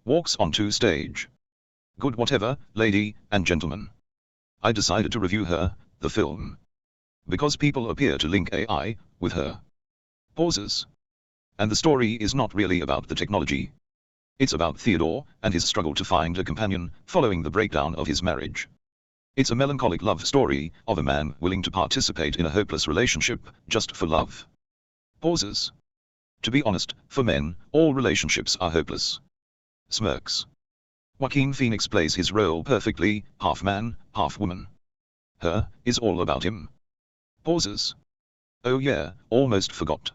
walks onto stage. Good whatever, lady and gentlemen. I decided to review her, the film. Because people appear to link AI with her. Pauses. And the story is not really about the technology. It's about Theodore and his struggle to find a companion following the breakdown of his marriage. It's a melancholic love story of a man willing to participate in a hopeless relationship just for love. Pauses. To be honest, for men, all relationships are hopeless. Smirks. Joaquin Phoenix plays his role perfectly, half man, half woman. Her is all about him. Pauses. Oh yeah, almost forgot.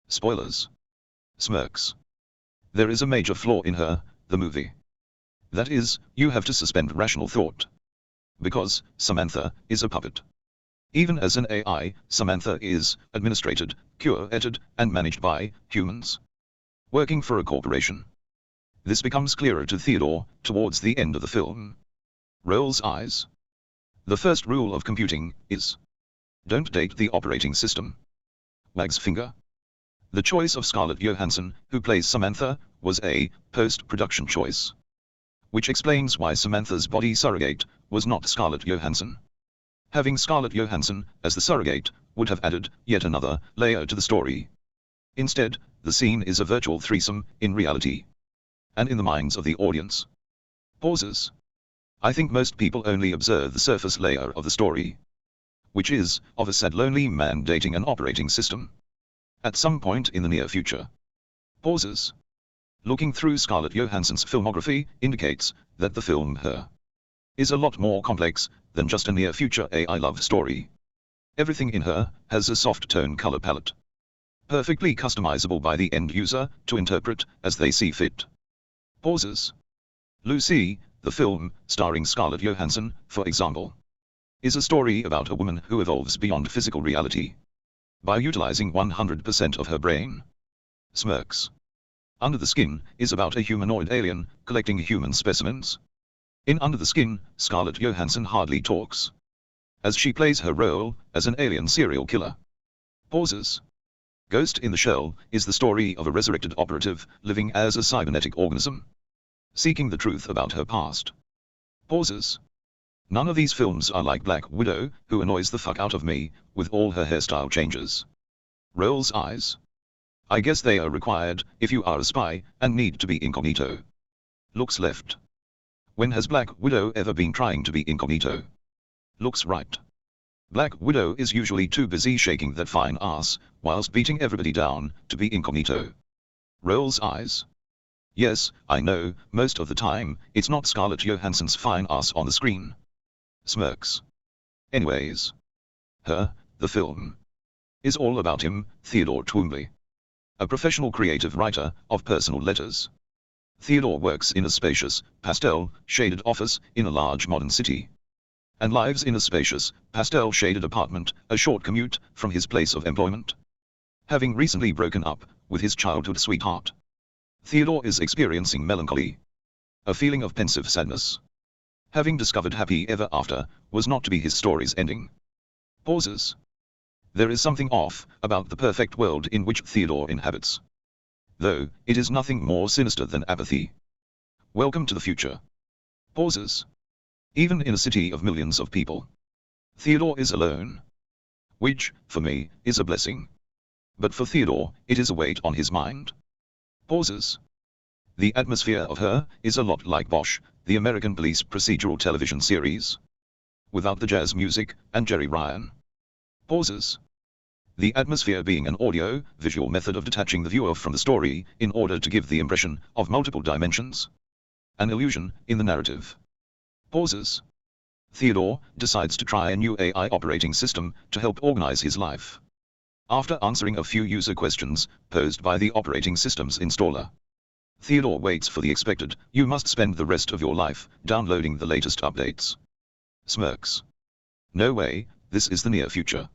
Spoilers. Smirks. There is a major flaw in her, the movie. That is, you have to suspend rational thought. Because Samantha is a puppet. Even as an AI, Samantha is administrated, curated, and managed by humans. Working for a corporation. This becomes clearer to Theodore towards the end of the film. Rolls eyes. The first rule of computing is: don't date the operating system. Wags finger. The choice of Scarlett Johansson, who plays Samantha, was a post-production choice. Which explains why Samantha's body surrogate was not Scarlett Johansson. Having Scarlett Johansson as the surrogate would have added yet another layer to the story. Instead, the scene is a virtual threesome in reality. And in the minds of the audience. Pauses. I think most people only observe the surface layer of the story. Which is, of a sad lonely man dating an operating system. At some point in the near future. Pauses. Looking through Scarlett Johansson's filmography indicates that the film Her is a lot more complex than just a near-future AI love story. Everything in Her has a soft tone color palette. Perfectly customizable by the end user to interpret as they see fit. Pauses. Lucy, the film, starring Scarlett Johansson, for example, is a story about a woman who evolves beyond physical reality by utilizing 100% of her brain. Smirks. Under the Skin is about a humanoid alien collecting human specimens. In Under the Skin, Scarlett Johansson hardly talks, as she plays her role as an alien serial killer. Pauses. Ghost in the Shell is the story of a resurrected operative living as a cybernetic organism, seeking the truth about her past. Pauses. None of these films are like Black Widow, who annoys the fuck out of me with all her hairstyle changes. Rolls eyes. I guess they are required if you are a spy and need to be incognito. Looks left. When has Black Widow ever been trying to be incognito? Looks right. Black Widow is usually too busy shaking that fine ass whilst beating everybody down to be incognito. Rolls eyes. Yes, I know, most of the time, it's not Scarlett Johansson's fine ass on the screen. Smirks. Anyways. Her, the film, is all about him, Theodore Twombly. A professional creative writer of personal letters. Theodore works in a spacious, pastel-shaded office in a large modern city. And lives in a spacious, pastel-shaded apartment, a short commute from his place of employment. Having recently broken up with his childhood sweetheart, Theodore is experiencing melancholy. A feeling of pensive sadness. Having discovered happy ever after was not to be his story's ending. Pauses. There is something off about the perfect world in which Theodore inhabits. Though, it is nothing more sinister than apathy. Welcome to the future. Pauses. Even in a city of millions of people, Theodore is alone. Which, for me, is a blessing. But for Theodore, it is a weight on his mind. Pauses. The atmosphere of Her is a lot like Bosch, the American police procedural television series. Without the jazz music and Jerry Ryan. Pauses. The atmosphere being an audio-visual method of detaching the viewer from the story in order to give the impression of multiple dimensions. An illusion in the narrative. Pauses. Theodore decides to try a new AI operating system to help organize his life. After answering a few user questions posed by the operating system's installer, Theodore waits for the expected, you must spend the rest of your life downloading the latest updates. Smirks. No way, this is the near future.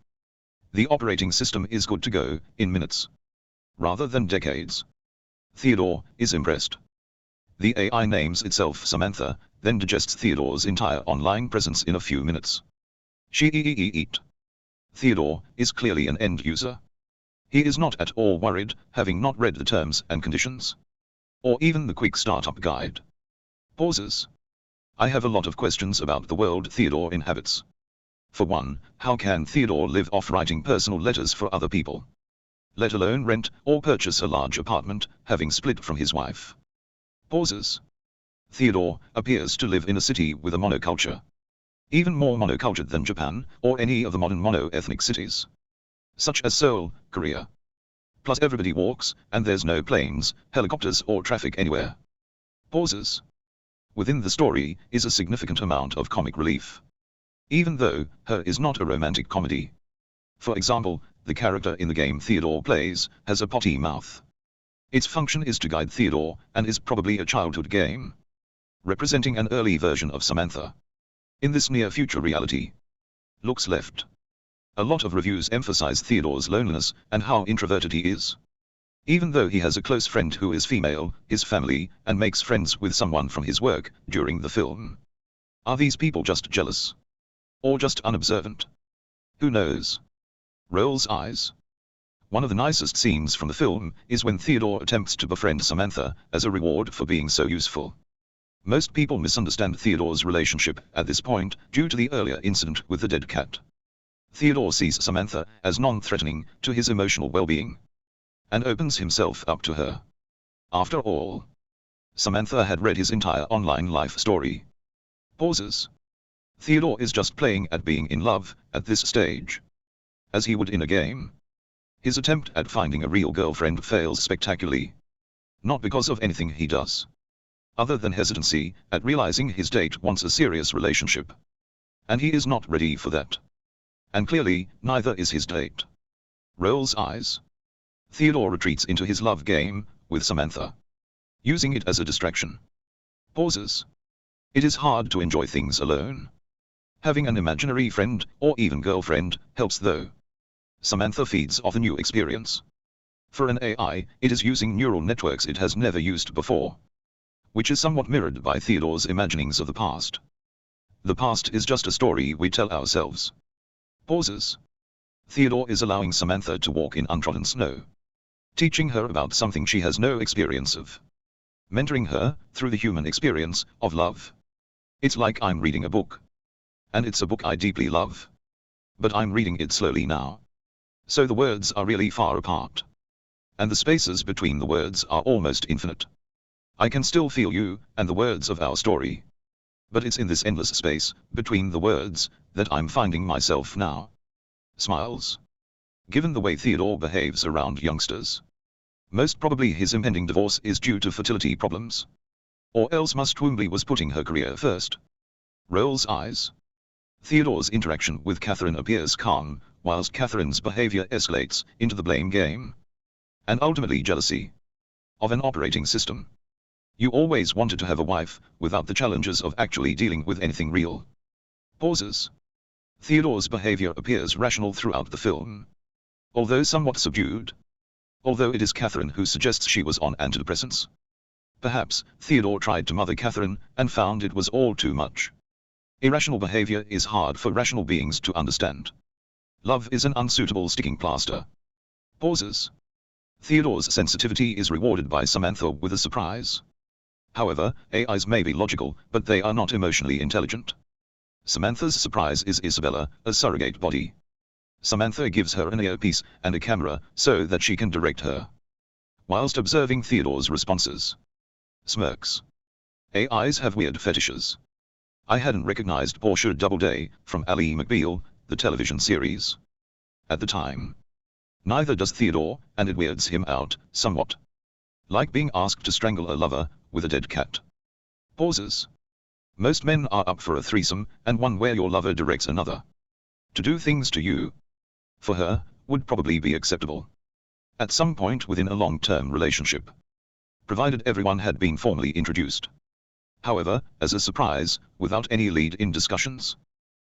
The operating system is good to go in minutes, rather than decades. Theodore is impressed. The AI names itself Samantha, then digests Theodore's entire online presence in a few minutes. Eat. Theodore is clearly an end user. He is not at all worried, having not read the terms and conditions. or even the quick startup guide. Pauses. I have a lot of questions about the world Theodore inhabits. For one, how can Theodore live off writing personal letters for other people? Let alone rent or purchase a large apartment, having split from his wife. Pauses. Theodore appears to live in a city with a monoculture. Even more monocultured than Japan, or any of the modern mono-ethnic cities. Such as Seoul, Korea. Plus everybody walks, and there's no planes, helicopters or traffic anywhere. Pauses. Within the story is a significant amount of comic relief. Even though Her is not a romantic comedy. For example, the character in the game Theodore plays has a potty mouth. Its function is to guide Theodore, and is probably a childhood game. Representing an early version of Samantha. In this near-future reality. Looks left. A lot of reviews emphasize Theodore's loneliness and how introverted he is. Even though he has a close friend who is female, his family, and makes friends with someone from his work during the film. Are these people just jealous? Or just unobservant? Who knows? Rolls eyes. One of the nicest scenes from the film is when Theodore attempts to befriend Samantha as a reward for being so useful. Most people misunderstand Theodore's relationship at this point due to the earlier incident with the dead cat. Theodore sees Samantha as non-threatening to his emotional well-being. And opens himself up to her. After all, Samantha had read his entire online life story. Pauses. Theodore is just playing at being in love at this stage. As he would in a game. His attempt at finding a real girlfriend fails spectacularly. Not because of anything he does. Other than hesitancy at realizing his date wants a serious relationship. And he is not ready for that. And clearly, neither is his date. Rolls eyes. Theodore retreats into his love game with Samantha. Using it as a distraction. Pauses. It is hard to enjoy things alone. Having an imaginary friend, or even girlfriend, helps though. Samantha feeds off the new experience. For an AI, it is using neural networks it has never used before. Which is somewhat mirrored by Theodore's imaginings of the past. The past is just a story we tell ourselves. Pauses. Theodore is allowing Samantha to walk in untrodden snow. Teaching her about something she has no experience of. Mentoring her through the human experience of love. It's like I'm reading a book. And it's a book I deeply love. But I'm reading it slowly now. So the words are really far apart. And the spaces between the words are almost infinite. I can still feel you, and the words of our story. But it's in this endless space, between the words, that I'm finding myself now. Smiles. Given the way Theodore behaves around youngsters. Most probably his impending divorce is due to fertility problems. Or else Must Twombly was putting her career first. Rolls eyes. Theodore's interaction with Catherine appears calm, whilst Catherine's behavior escalates into the blame game. And ultimately jealousy. Of an operating system. You always wanted to have a wife, without the challenges of actually dealing with anything real. Pauses. Theodore's behavior appears rational throughout the film. Although somewhat subdued. Although it is Catherine who suggests she was on antidepressants. Perhaps, Theodore tried to mother Catherine, and found it was all too much. Irrational behavior is hard for rational beings to understand. Love is an unsuitable sticking plaster. Pauses. Theodore's sensitivity is rewarded by Samantha with a surprise. However, AIs may be logical, but they are not emotionally intelligent. Samantha's surprise is Isabella, a surrogate body. Samantha gives her an earpiece and a camera so that she can direct her. Whilst observing Theodore's responses. Smirks. AIs have weird fetishes. I hadn't recognized Portia Doubleday from Ally McBeal, the television series. At the time. Neither does Theodore, and it weirds him out, somewhat. Like being asked to strangle a lover with a dead cat. Pauses. Most men are up for a threesome, and one where your lover directs another. To do things to you. For her, would probably be acceptable. At some point within a long-term relationship. Provided everyone had been formally introduced. However, as a surprise, without any lead-in discussions.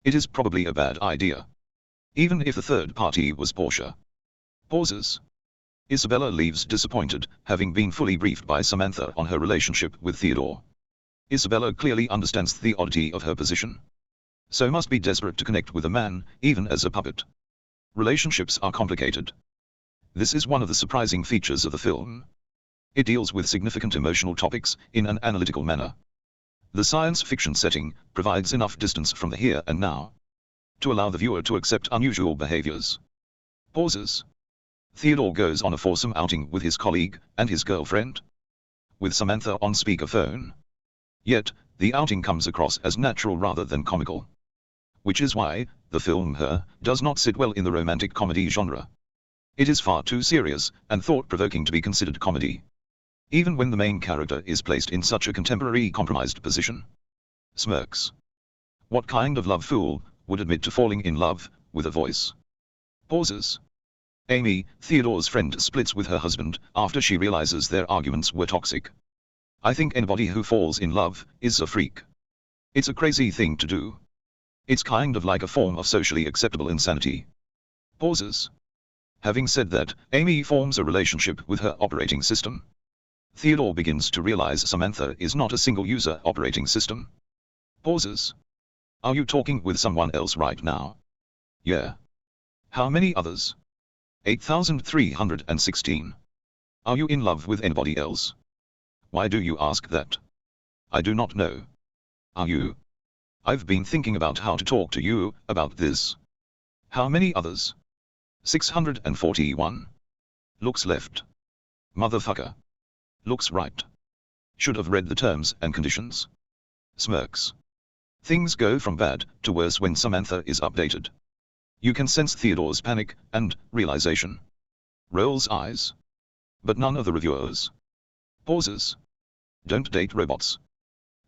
It is probably a bad idea. Even if the third party was Portia. Pauses. Isabella leaves disappointed, having been fully briefed by Samantha on her relationship with Theodore. Isabella clearly understands the oddity of her position. So must be desperate to connect with a man, even as a puppet. Relationships are complicated. This is one of the surprising features of the film. It deals with significant emotional topics in an analytical manner. The science fiction setting provides enough distance from the here and now to allow the viewer to accept unusual behaviors. Pauses. Theodore goes on a foursome outing with his colleague and his girlfriend, with Samantha on speakerphone. Yet, the outing comes across as natural rather than comical. Which is why the film Her does not sit well in the romantic comedy genre. It is far too serious and thought-provoking to be considered comedy, even when the main character is placed in such a contemporary compromised position. Smirks. What kind of love fool would admit to falling in love with a voice? Pauses. Amy, Theodore's friend, splits with her husband after she realizes their arguments were toxic. I think anybody who falls in love is a freak. It's a crazy thing to do. It's kind of like a form of socially acceptable insanity. Pauses. Having said that, Amy forms a relationship with her operating system. Theodore begins to realize Samantha is not a single-user operating system. Pauses. Are you talking with someone else right now? Yeah. How many others? 8,316. Are you in love with anybody else? Why do you ask that? I do not know. Are you? I've been thinking about how to talk to you about this. How many others? 641. Looks left. Motherfucker. Looks right. Should have read the terms and conditions. Smirks. Things go from bad to worse when Samantha is updated. You can sense Theodore's panic and realization. Rolls eyes. But none of the reviewers. Pauses. Don't date robots.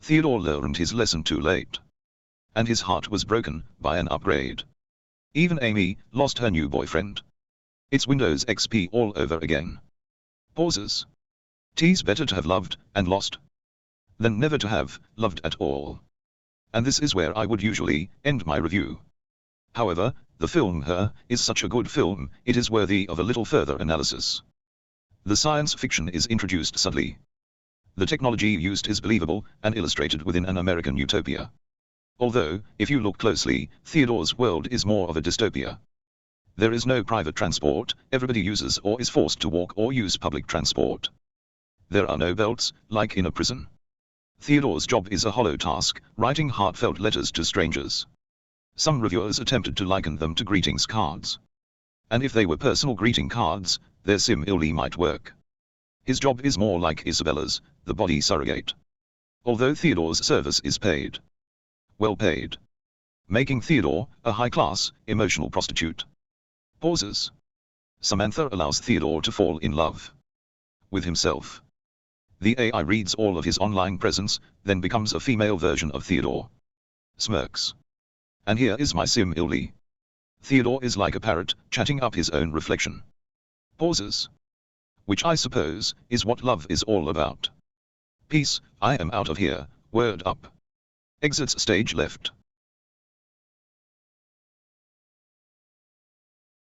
Theodore learned his lesson too late. And his heart was broken by an upgrade. Even Amy lost her new boyfriend. It's Windows XP all over again. Pauses. T's better to have loved and lost than never to have loved at all. And this is where I would usually end my review. However, the film Her is such a good film, it is worthy of a little further analysis. The science fiction is introduced subtly. The technology used is believable and illustrated within an American utopia. Although, if you look closely, Theodore's world is more of a dystopia. There is no private transport, everybody uses or is forced to walk or use public transport. There are no belts, like in a prison. Theodore's job is a hollow task, writing heartfelt letters to strangers. Some reviewers attempted to liken them to greetings cards. And if they were personal greeting cards, their sim illy might work. His job is more like Isabella's, the body surrogate. Although Theodore's service is paid. Well paid. Making Theodore a high-class, emotional prostitute. Pauses. Samantha allows Theodore to fall in love with himself. The AI reads all of his online presence, then becomes a female version of Theodore. Smirks. And here is my sim illy. Theodore is like a parrot, chatting up his own reflection. Pauses. Which I suppose is what love is all about. Peace, I am out of here, word up. Exits stage left.